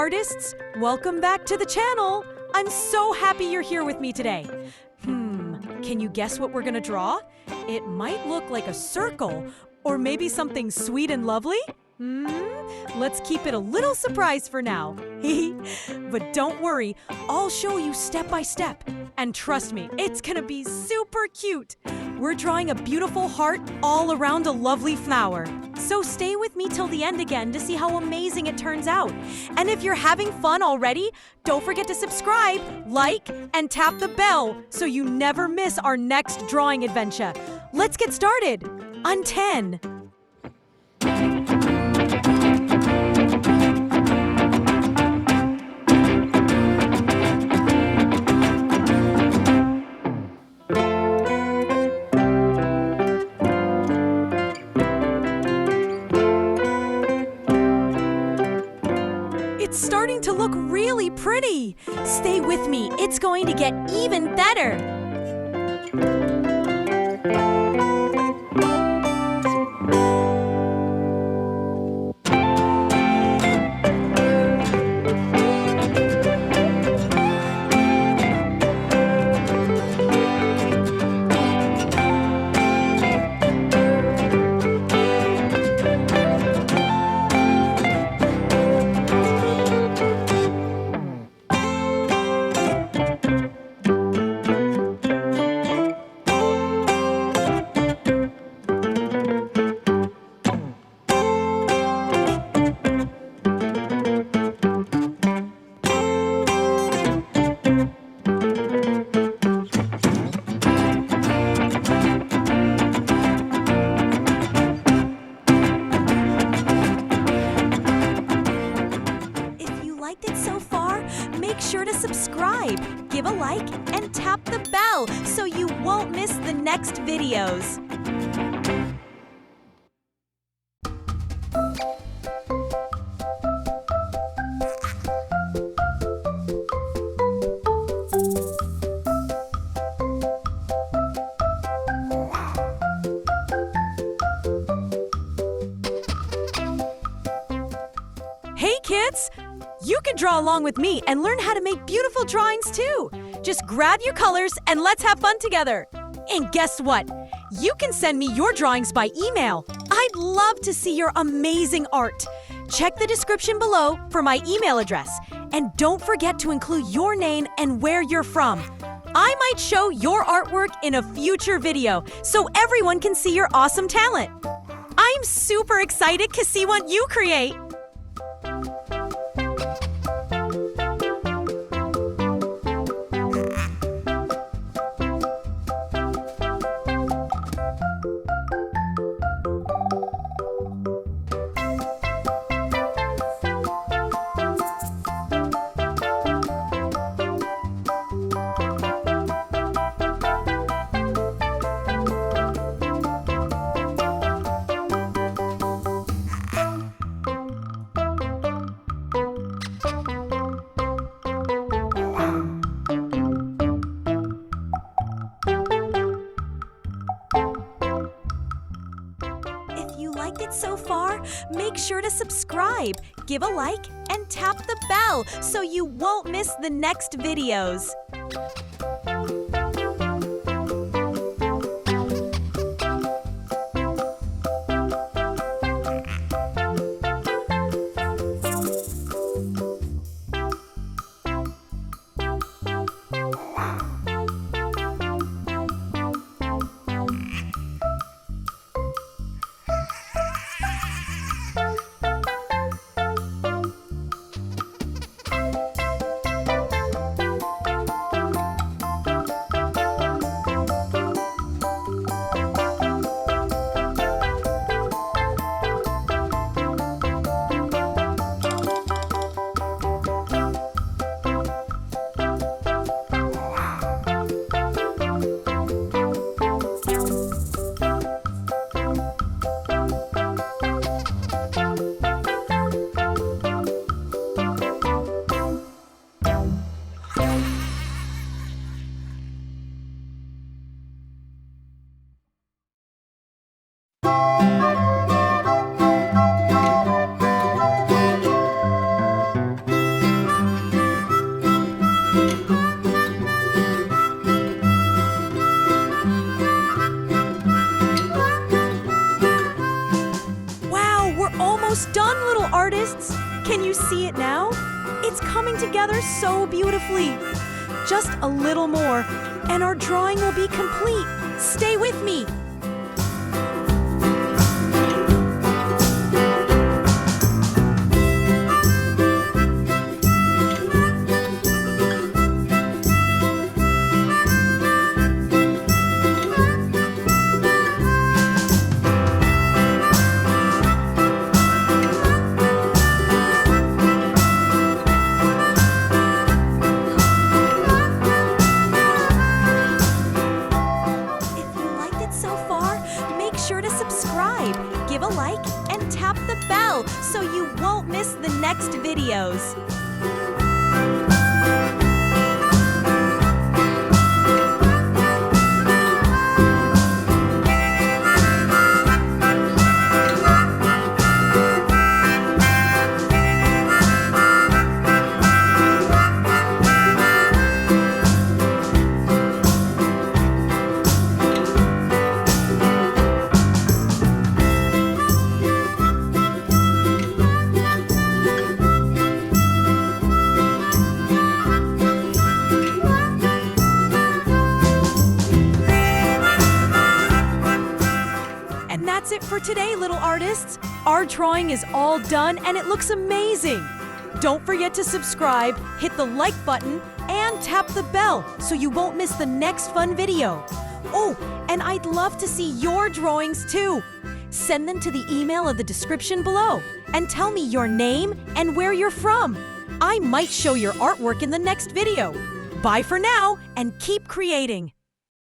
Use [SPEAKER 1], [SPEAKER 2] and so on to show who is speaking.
[SPEAKER 1] artists, welcome back to the channel. I'm so happy you're here with me today. Can you guess what we're gonna draw? It might look like a circle, or maybe something sweet and lovely. Let's keep it a little surprise for now. But don't worry, I'll show you step by step. And trust me, it's gonna be super cute. We're drawing a beautiful heart all around a lovely flower. So stay with me till the end again to see how amazing it turns out. And if you're having fun already, don't forget to subscribe, like, and tap the bell so you never miss our next drawing adventure. Let's get started. On 10. It's starting to look really pretty. Stay with me, it's going to get even better. Make sure to subscribe, give a like, and tap the bell so you won't miss the next videos. Hey kids! You can draw along with me and learn how to make beautiful drawings too. Just grab your colors and let's have fun together. And guess what? You can send me your drawings by email. I'd love to see your amazing art. Check the description below for my email address. And don't forget to include your name and where you're from. I might show your artwork in a future video so everyone can see your awesome talent. I'm super excited to see what you create. Liked it so far? Make sure to subscribe, give a like, and tap the bell so you won't miss the next videos. together so beautifully. Just a little more, and our drawing will be complete. Stay with me. Sure to subscribe, give a like, and tap the bell so you won't miss the next videos. That's it for today, little artists. Our drawing is all done and it looks amazing. Don't forget to subscribe, hit the like button, and tap the bell so you won't miss the next fun video. Oh, and I'd love to see your drawings too. Send them to the email in the description below and tell me your name and where you're from. I might show your artwork in the next video. Bye for now and keep creating.